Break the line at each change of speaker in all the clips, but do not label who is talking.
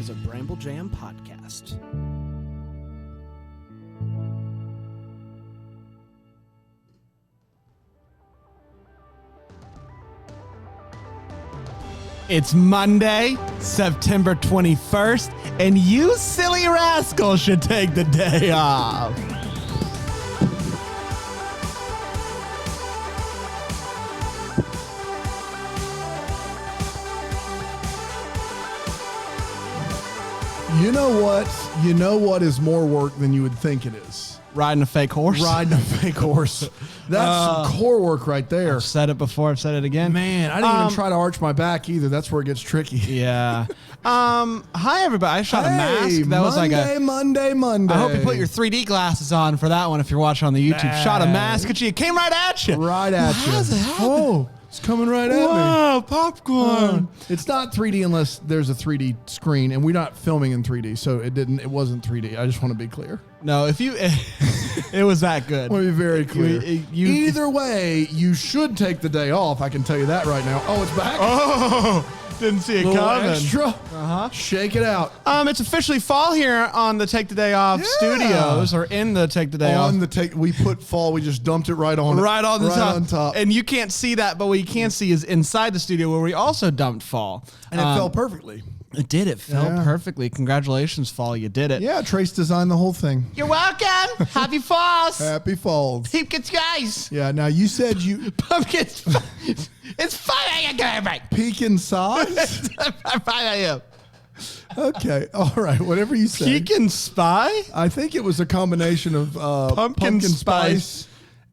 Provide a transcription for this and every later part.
is a Bramble Jam podcast. It's Monday, September 21st, and you silly rascals should take the day off.
You know what? You know what is more work than you would think it is?
Riding a fake horse?
Riding a fake horse. That's some core work right there.
I've said it before, I've said it again.
Man, I didn't even try to arch my back either. That's where it gets tricky.
Yeah. Hi, everybody. I shot a mask. That was like a
Monday.
I hope you put your 3D glasses on for that one if you're watching on the YouTube. Shot a mask at you. It came right at you.
Right at you.
How's it happen?
Oh, it's coming right at me.
Wow, popcorn.
It's not 3D unless there's a 3D screen, and we're not filming in 3D, so it wasn't 3D. I just want to be clear.
No, if you, it was that good.
I want to be very clear.
You-
Either way, you should take the day off. I can tell you that right now. Oh, it's back.
Oh, didn't see it
Little
coming.
extra. Shake it out.
It's officially fall here on the Take the Day Off studios, or in the Take the Day Off.
We put fall. We just dumped it right on.
Right on the
right
top.
on top,
And you can't see that, but what you can see is inside the studio where we also dumped fall.
and it fell perfectly.
It did. It fell
Yeah.
perfectly. Congratulations, fall. You did it.
Yeah, Trace designed the whole thing.
You're welcome. Happy falls.
Happy falls.
Pumpkins, guys.
Yeah. Now you said you
Pumpkins. It's 5 a.m.
pecan size.
5 a.m.
Okay. All right. Whatever you say.
Pecan spy?
I think it was a combination of
Pumpkin
spice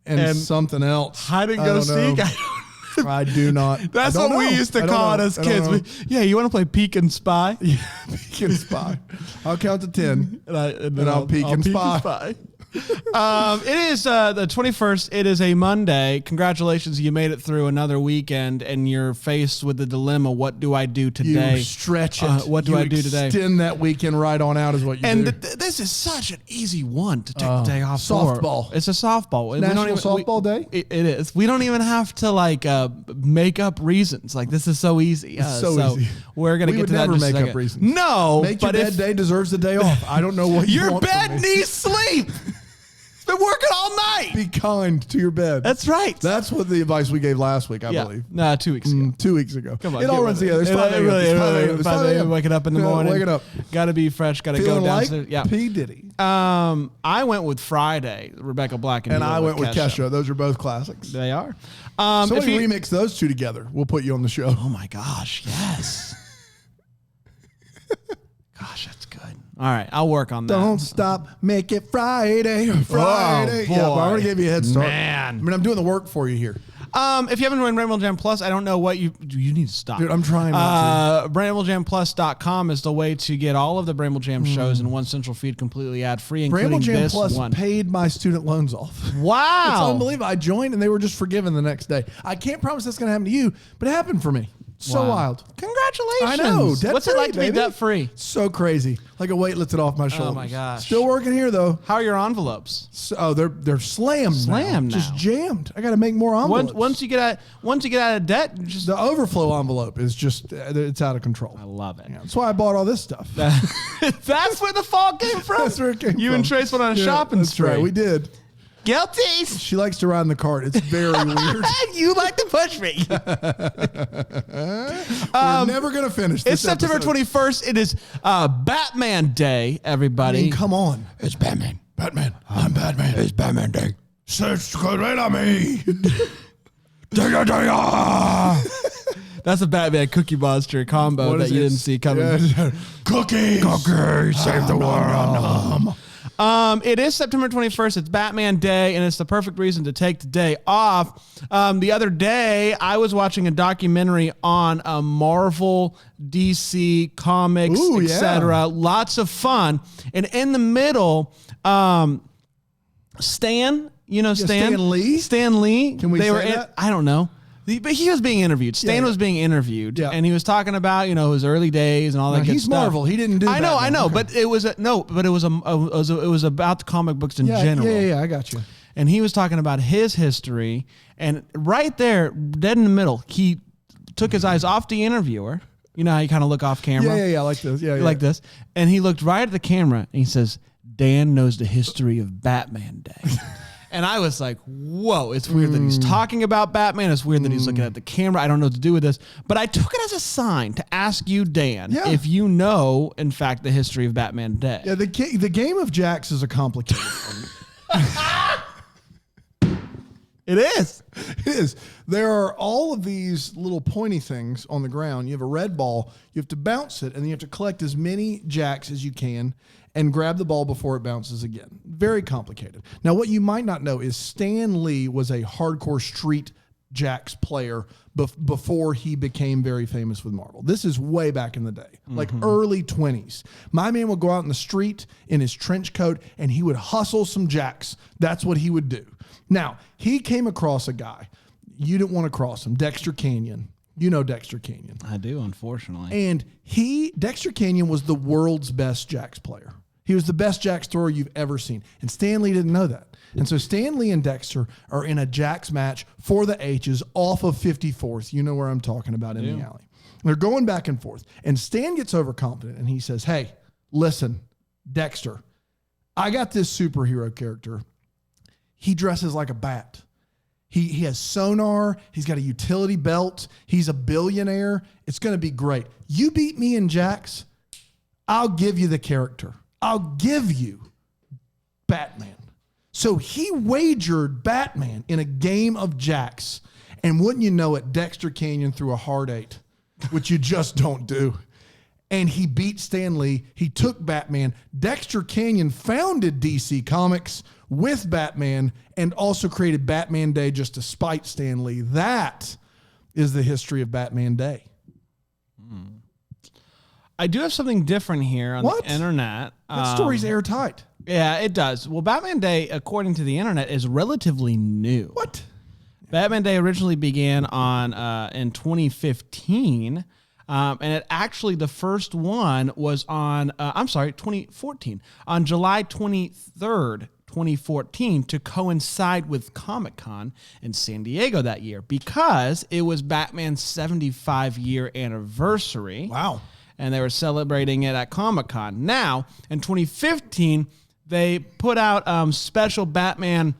and something else.
Hide and
I
go
don't know.
seek?
I do not.
That's
I don't
what we
know.
used to
I don't
call it
know.
as
I don't
kids.
know.
Yeah, you want to play peek and spy?
Yeah, peek and spy. I'll count to 10.
And
then I'll peek and spy.
It is the 21st. It is a Monday. Congratulations, you made it through another weekend, and you're faced with the dilemma: what do I do today?
You stretch it.
What do I do today?
Extend that weekend right on out is what you
And
do.
this is such an easy one to take the day off
softball.
for. It's a softball.
National Softball Day?
It is. We don't even have to make up reasons. Like, this is so easy.
It's so easy.
We're gonna
We
get
would
to that.
never
in just a
make up
second.
reasons.
No,
Make your
but
bed day deserves the day off. I don't know what you
your
want from
bed
me.
needs sleep. It's been working all night.
Be kind to your bed.
That's right.
That's what the advice we gave last week, I believe.
No, 2 weeks ago.
2 weeks ago.
Come on,
it all
get
runs
with
together. It's
It
5 a.m.
really,
It's 5 a.m. It's
5 a.m. Waking up in the morning.
Waking up.
Got to be fresh. Got to go
Feeling like
downstairs. Yeah.
P. Diddy.
I went with Friday, Rebecca Black,
And
you
I went with Kesha. Those are both classics.
They are.
So
if
we
you-
remix those two together. We'll put you on the show.
Oh my gosh, yes. Gosh, that's good. All right, I'll work on that.
Don't stop, make it Friday. Friday.
boy.
Yeah, but I'm going to give you a head start.
Man.
I mean, I'm doing the work for you here.
If you haven't joined Bramble Jam Plus, I don't know what you need to stop.
Dude, I'm trying not
BrambleJamPlus.com is the way to get all of the Bramble Jam shows in one central feed, completely ad-free, including
Bramble Jam
this
Plus
one.
paid my student loans off.
Wow.
It's unbelievable. I joined and they were just forgiven the next day. I can't promise that's going to happen to you, but it happened for me. So
Wow.
wild.
Congratulations.
I know.
What's it like to be debt-free?
So crazy. Like a weight lifted off my shoulders.
my gosh.
Still working here though.
How are your envelopes?
So, they're slammed.
Slammed now.
Just jammed. I got to make more envelopes.
Once you get out of debt, just
The overflow envelope is just it's out of control.
I love it.
Yeah, that's why I bought all this stuff.
That's where the fall came from.
That's where it came
You
from.
and Trace went on a
Yeah,
shopping
that's
spree.
right. We did.
Guilty.
She likes to ride in the cart. It's very weird.
You like to push me.
We're never going to finish this
It's September
episode.
21st. It is Batman Day, everybody.
I mean, come on.
It's Batman.
Batman. I'm Batman.
It's Batman Day.
Search great on me.
That's a Batman Cookie Monster combo
What
that
is
you
it?
didn't see coming.
Yeah. Cookies. Save the world.
It is September 21st. It's Batman Day, and it's the perfect reason to take the day off. The other day, I was watching a documentary on Marvel, DC, comics,
Ooh, yeah.
etc. Lots of fun. And in the middle, Stan, you know
Stan Lee?
Stan Lee.
Can we
they
say
were
that?
I don't know. But he was being interviewed. Stan
Yeah.
was being interviewed,
Yeah.
and he was talking about his early days and all that
Now,
good
he's
stuff.
Marvel. He didn't do
I know,
Batman. Okay.
but it was it was about the comic books in general.
Yeah, I got you.
And he was talking about his history, and right there, dead in the middle, he took his eyes off the interviewer You know how you kind of look off camera?
Yeah, like this. Yeah,
Like this. And he looked right at the camera and he says, Dan knows the history of Batman Day. And I was like, whoa, it's weird that he's talking about Batman. It's weird that he's looking at the camera. I don't know what to do with this. But I took it as a sign to ask you, Dan, if you know, in fact, the history of Batman Day.
Yeah, the game of jacks is a complicated one.
It is.
It is. There are all of these little pointy things on the ground. You have a red ball. You have to bounce it, and then you have to collect as many jacks as you can and grab the ball before it bounces again. Very complicated. Now, what you might not know is Stan Lee was a hardcore street jacks player before he became very famous with Marvel. This is way back in the day, like early 20s. My man would go out in the street in his trench coat, and he would hustle some jacks. That's what he would do. Now, he came across a guy. You didn't want to cross him, Dexter Canyon. You know Dexter Canyon.
I do, unfortunately.
And Dexter Canyon was the world's best jacks player. He was the best jacks thrower you've ever seen. And Stan Lee didn't know that. And so Stan Lee and Dexter are in a jacks match for the H's off of 54th. You know where I'm talking about in the alley. They're going back and forth. And Stan gets overconfident and he says, hey, listen, Dexter, I got this superhero character. He dresses like a bat. He has sonar. He's got a utility belt. He's a billionaire. It's going to be great. You beat me in jacks, I'll give you the character. I'll give you Batman. So he wagered Batman in a game of jacks. And wouldn't you know it, Dexter Canyon threw a hard 8, which you just don't do. And he beat Stan Lee. He took Batman. Dexter Canyon founded DC Comics with Batman and also created Batman Day just to spite Stan Lee. That is the history of Batman Day.
I do have something different here on the internet.
That story's airtight.
Yeah, it does. Well, Batman Day, according to the internet, is relatively new.
What?
Batman Day originally began in 2015. And it actually, the first one was on, 2014, on July 23rd, 2014, to coincide with Comic-Con in San Diego that year because it was Batman's 75-year anniversary.
Wow.
And they were celebrating it at Comic-Con. Now, in 2015, they put out special Batman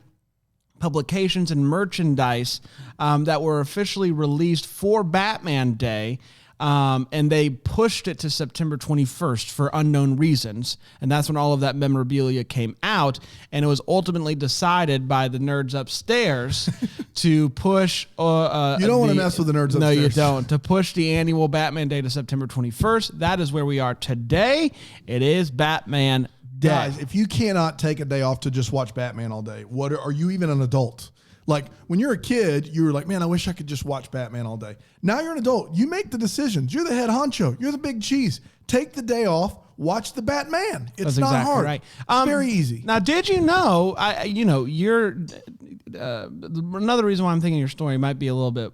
publications and merchandise that were officially released for Batman Day. And they pushed it to September 21st for unknown reasons. And that's when all of that memorabilia came out. And it was ultimately decided by the nerds upstairs to push...
you don't want to mess with the nerds upstairs.
No, you don't. To push the annual Batman Day to September 21st. That is where we are today. It is Batman Day.
Guys, if you cannot take a day off to just watch Batman all day, are you even an adult? Like, when you're a kid, you were like, man, I wish I could just watch Batman all day. Now you're an adult. You make the decisions. You're the head honcho. You're the big cheese. Take the day off. Watch the Batman. It's not
exactly
hard.
Right.
It's very easy.
Now, did you know, you're another reason why I'm thinking your story might be a little bit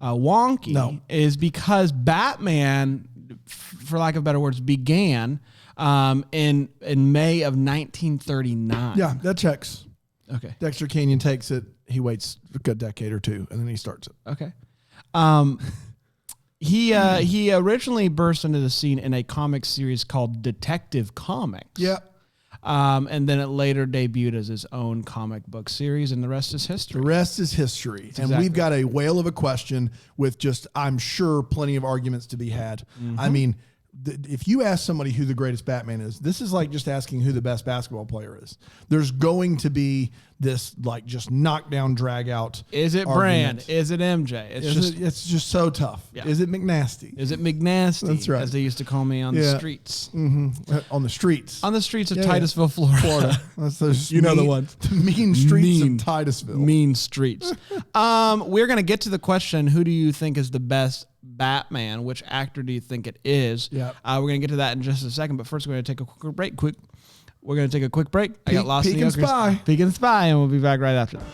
wonky is because Batman, for lack of better words, began in May of 1939.
Yeah, that checks.
Okay.
Dexter Canyon takes it. He waits a good decade or two, and then he starts it.
Okay. He originally burst into the scene in a comic series called Detective Comics.
Yeah.
And then it later debuted as his own comic book series, and the rest is history.
The rest is history. And we've got a whale of a question with just, I'm sure, plenty of arguments to be had. Mm-hmm. I mean, if you ask somebody who the greatest Batman is, this is like just asking who the best basketball player is. There's going to be this like just knockdown, drag out.
Is it
argument.
Brand? Is it MJ?
It's just so tough. Yeah. Is it McNasty?
Is it McNasty?
That's right.
As they used to call me on the streets.
Mm-hmm. On the streets.
On the streets of Titusville, Florida.
That's those
know the ones.
The mean streets of Titusville.
Mean streets. We're going to get to the question, who do you think is the best Batman? Which actor do you think it is?
Yeah.
We're going to get to that in just a second, but first we're going to take a quick break. We're going to take a quick break. I got lost in the
Spy.
Peek and Spy, and we'll be back right after that.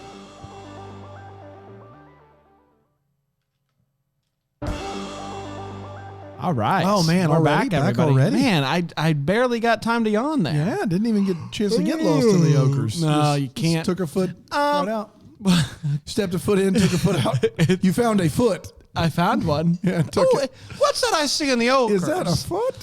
All right.
Oh, man.
We're
already?
back, everybody.
Already?
Man, I barely got time to yawn there.
Yeah, didn't even get a chance to get lost in the Okers.
No, you can't.
Just took a foot right out. Stepped a foot in, took a foot out. You found a foot
I found one.
took it.
What's that I see in the old?
Is that a foot?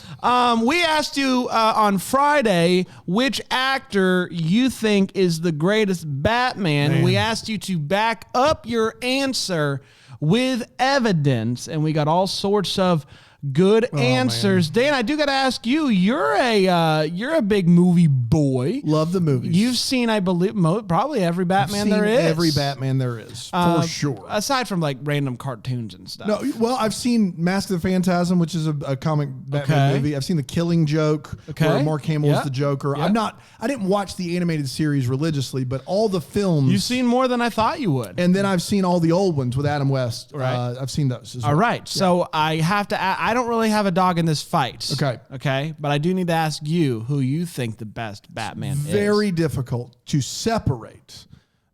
We asked you on Friday which actor you think is the greatest Batman.
Man.
We asked you to back up your answer with evidence, and we got all sorts of good answers. Dan, I do got to ask you. You're a big movie boy.
Love the movies.
You've seen, I believe, probably every Batman there is.
Every Batman there is, for sure.
Aside from like random cartoons and stuff.
No, well, I've seen Mask of the Phantasm, which is a comic Batman movie. I've seen The Killing Joke, where Mark Hamill is the Joker.
Yep.
I didn't watch the animated series religiously, but all the films.
You've seen more than I thought you would.
And then I've seen all the old ones with Adam West.
Right.
I've seen those as well.
All right. So I have to. I don't really have a dog in this fight.
Okay.
Okay. But I do need to ask you who you think the best Batman is.
Very difficult to separate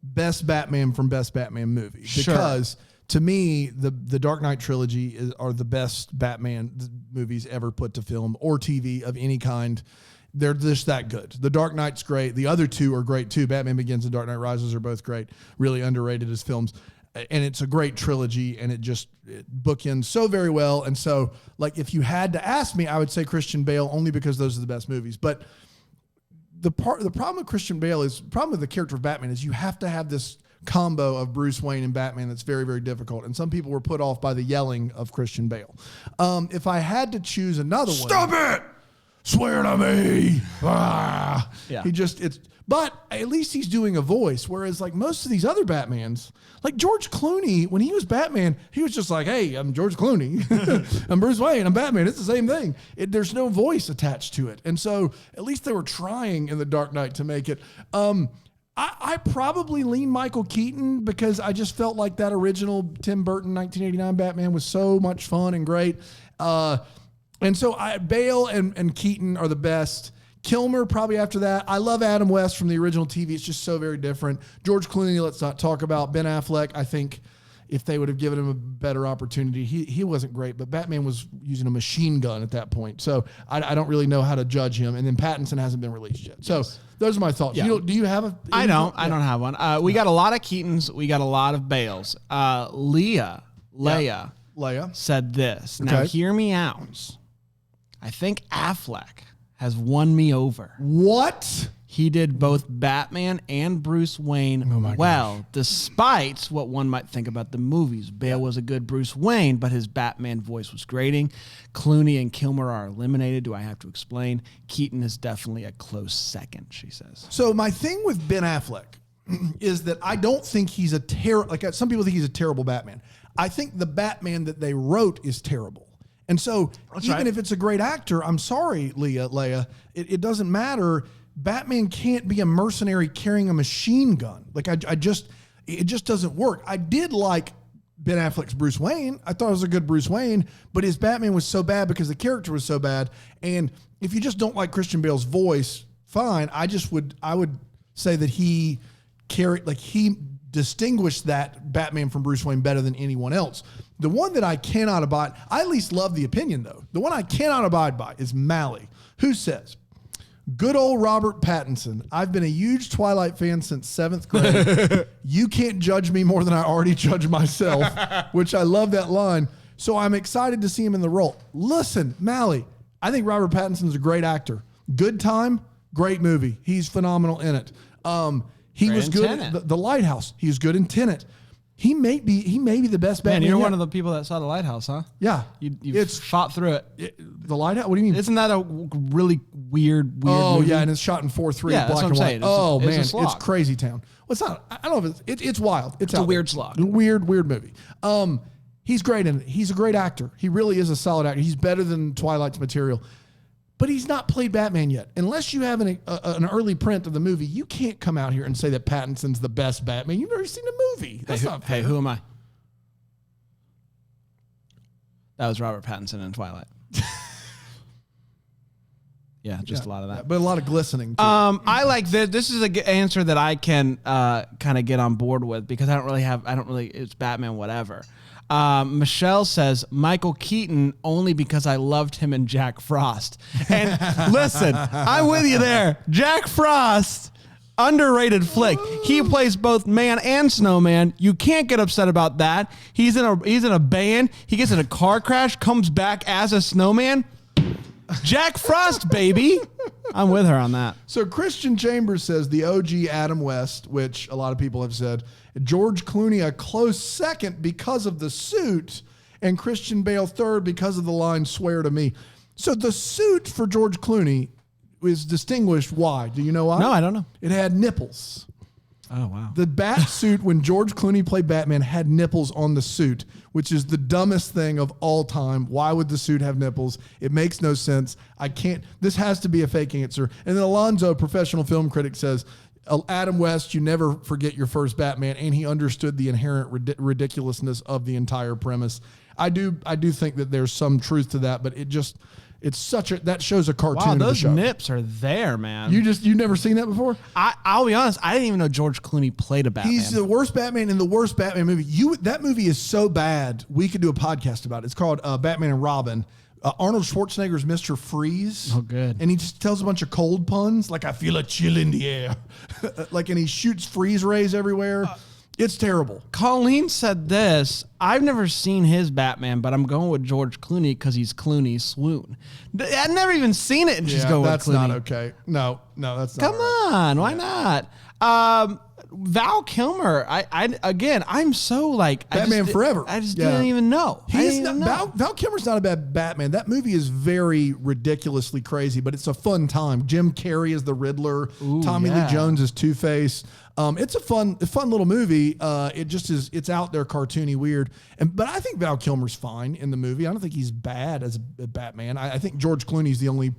best Batman from best Batman movie.
Sure.
Because to me, the Dark Knight trilogy are the best Batman movies ever put to film or TV of any kind. They're just that good. The Dark Knight's great. The other two are great too. Batman Begins and Dark Knight Rises are both great. Really underrated as films. And it's a great trilogy, and it bookends so very well. And so, like, if you had to ask me, I would say Christian Bale only because those are the best movies. But the problem with Christian Bale is, the problem with the character of Batman is you have to have this combo of Bruce Wayne and Batman that's very, very difficult. And some people were put off by the yelling of Christian Bale. If I had to choose another one.
Stop it! Swear to me! Ah.
Yeah. But at least he's doing a voice. Whereas like most of these other Batmans, like George Clooney, when he was Batman, he was just like, hey, I'm George Clooney. I'm Bruce Wayne. I'm Batman. It's the same thing. There's no voice attached to it. And so at least they were trying in The Dark Knight to make it. I probably lean Michael Keaton because I just felt like that original Tim Burton 1989 Batman was so much fun and great. And so Bale and Keaton are the best. Kilmer probably after that. I love Adam West from the original TV. It's just so very different. George Clooney, let's not talk about. Ben Affleck, I think if they would have given him a better opportunity, he wasn't great, but Batman was using a machine gun at that point. So I don't really know how to judge him. And then Pattinson hasn't been released yet. So those are my thoughts.
Yeah.
Do you have a...
I don't have one. We got a lot of Keatons. We got a lot of Bales. Leia said this. Now hear me out. I think Affleck has won me over.
What?
He did both Batman and Bruce Wayne well, despite what one might think about the movies. Bale was a good Bruce Wayne, but his Batman voice was grating. Clooney and Kilmer are eliminated. Do I have to explain? Keaton is definitely a close second, she says.
So my thing with Ben Affleck is that I don't think he's some people think he's a terrible Batman. I think the Batman that they wrote is terrible. And so even if it's a great actor, I'm sorry, Leia, it doesn't matter. Batman can't be a mercenary carrying a machine gun. Like it just doesn't work. I did like Ben Affleck's Bruce Wayne. I thought it was a good Bruce Wayne, but his Batman was so bad because the character was so bad. And if you just don't like Christian Bale's voice, fine. I would say that he distinguished that Batman from Bruce Wayne better than anyone else. The one that I cannot abide, I at least love the opinion though. The one I cannot abide by is Mally, who says, good old Robert Pattinson. I've been a huge Twilight fan since 7th grade. You can't judge me more than I already judge myself, which I love that line. So I'm excited to see him in the role. Listen, Mally, I think Robert Pattinson's a great actor. Good Time, great movie. He's phenomenal in it. He was good in the Lighthouse. He was good in Tenet. He may be the best Batman.
Man, you're
yet.
one of the people that saw The Lighthouse, huh?
Yeah.
You fought through it.
The Lighthouse? What do you mean?
Isn't that a really weird movie?
Yeah, and it's shot in 4:3
Yeah,
black and white.
It's
It's crazy town. Well, it's not. I don't know if it's wild. It's
a weird slog.
Weird movie. He's great in it. He's a great actor. He really is a solid actor. He's better than Twilight's material. But he's not played Batman yet. Unless you have an early print of the movie, you can't come out here and say that Pattinson's the best Batman. You've never seen the movie. That's not fair.
Hey, who am I? That was Robert Pattinson in Twilight. Yeah, just a lot of that.
But a lot of glistening, too.
I like this. This is an answer that I can kind of get on board with because it's Batman, whatever. Michelle says Michael Keaton only because I loved him in Jack Frost. And listen, I'm with you there. Jack Frost Underrated flick. He plays both man and snowman. You can't get upset about that. He's in a band. He gets in a car crash, comes back as a snowman. Jack Frost, baby. I'm with her on that.
So Christian Chambers says the OG Adam West, which a lot of people have said, George Clooney a close second because of the suit, and Christian Bale third because of the line "Swear to me." So the suit for George Clooney is distinguished. Why? Do you know why?
No, I don't know.
It had nipples.
Oh, wow.
The bat suit when George Clooney played Batman had nipples on the suit, which is the dumbest thing of all time. Why would the suit have nipples? It makes no sense. This has to be a fake answer. And then Alonzo, professional film critic, says, Adam West, you never forget your first Batman, and he understood the inherent ridiculousness of the entire premise. I do think that there's some truth to that, but that shows a cartoon.
Wow,
of a
those
show.
nips are there, man.
You've never seen that before?
I'll be honest, I didn't even know George Clooney played a Batman.
He's the worst Batman in the worst Batman movie. That movie is so bad, we could do a podcast about it. It's called Batman and Robin. Arnold Schwarzenegger's Mr. Freeze.
Oh, good.
And he just tells a bunch of cold puns, like, I feel a chill in the air. And he shoots freeze rays everywhere. It's terrible.
Colleen said this. I've never seen his Batman, but I'm going with George Clooney because he's Clooney swoon. I've never even seen it, and she's going with Clooney.
That's not okay. No, that's not
Come on, why not? Val Kilmer. I'm so like
Batman Forever.
I just didn't even know.
Val Kilmer's not a bad Batman. That movie is very ridiculously crazy, but it's a fun time. Jim Carrey is the Riddler. Tommy Lee Jones is Two-Face. It's a fun little movie. It's out there, cartoony, weird. But I think Val Kilmer's fine in the movie. I don't think he's bad as a Batman. I think George Clooney's the only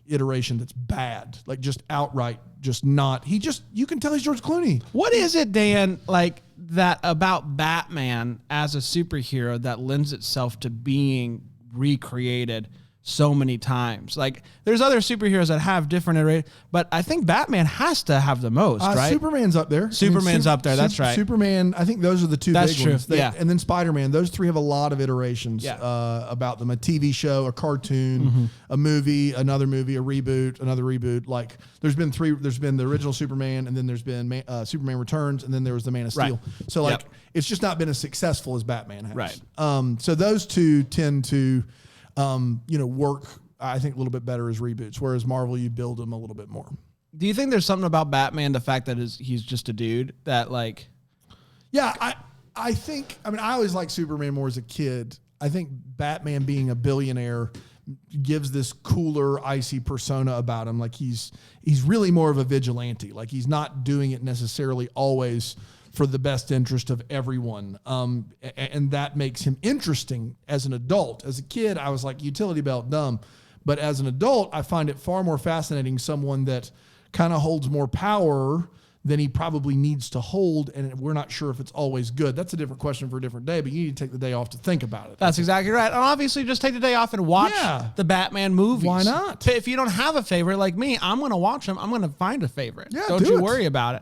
iteration that's bad, like just outright, just not. You can tell he's George Clooney.
What is it, Dan, like that about Batman as a superhero that lends itself to being recreated so many times? Like, there's other superheroes that have different iterations, but I think Batman has to have the most, right?
Superman's up there.
Superman's up there. That's right.
Superman. I think those are the two
That's
big
true.
ones.
Yeah.
And then Spider-Man. Those three have a lot of iterations about them. A TV show, a cartoon, a movie, another movie, a reboot, another reboot. Like, there's been three. There's been the original Superman, and then there's been Superman Returns, and then there was the Man of Steel.
Right.
So like, it's just not been as successful as Batman has.
Right.
So those two tend to work, I think, a little bit better as reboots, whereas Marvel, you build them a little bit more.
Do you think there's something about Batman, the fact that he's just a dude, that like...
Yeah, I think, I always liked Superman more as a kid. I think Batman being a billionaire gives this cooler, icy persona about him. Like, he's really more of a vigilante. Like, he's not doing it necessarily always for the best interest of everyone. And that makes him interesting as an adult. As a kid, I was like, utility belt, dumb. But as an adult, I find it far more fascinating, someone that kind of holds more power than he probably needs to hold, and we're not sure if it's always good. That's a different question for a different day, but you need to take the day off to think about it.
That's exactly right. And obviously, just take the day off and watch the Batman movies.
Why not?
If you don't have a favorite like me, I'm going to watch them. I'm going to find a favorite.
Yeah,
don't you worry about it.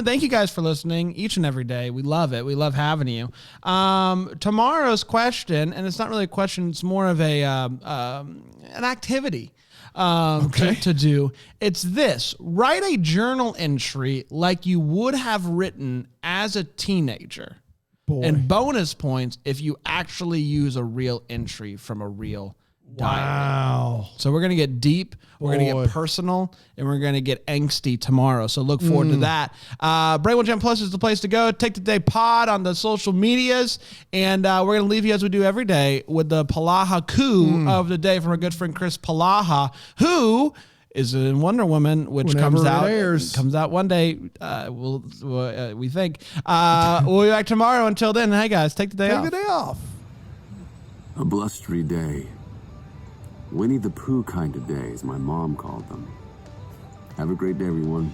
Thank you guys for listening each and every day. We love it. We love having you. Tomorrow's question, and it's not really a question, it's more of an activity. To do. It's this: write a journal entry like you would have written as a teenager.
Boy.
And bonus points if you actually use a real entry from a real diary.
Wow.
So we're going to get deep, we're going to get personal, and we're going to get angsty tomorrow. So look forward to that. Brainwell Jam Plus is the place to go. Take the Day Pod on the social medias, and we're going to leave you as we do every day with the Palaha coup of the day from our good friend Chris Palaha, who is in Wonder Woman, which comes out one day. We think. We'll be back tomorrow. Until then, hey guys, take the day off.
Take the day off.
A blustery day. Winnie the Pooh kind of day, as my mom called them. Have a great day, everyone.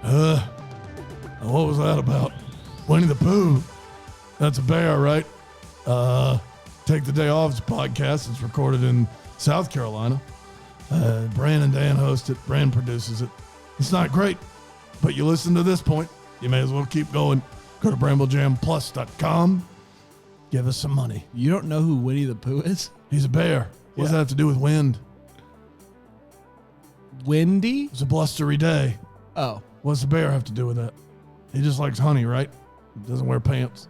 What was that about? Winnie the Pooh. That's a bear, right? Take the Day Off's podcast. It's recorded in South Carolina. Bran and Dan host it. Bran produces it. It's not great, but you listen to this point, you may as well keep going. Go to BrambleJamPlus.com. Give us some money.
You don't know who Winnie the Pooh is?
He's a bear. What does that have to do with wind?
windy.
It's a blustery day.
Oh,
What's the bear have to do with that? He just likes honey, right? Doesn't wear pants.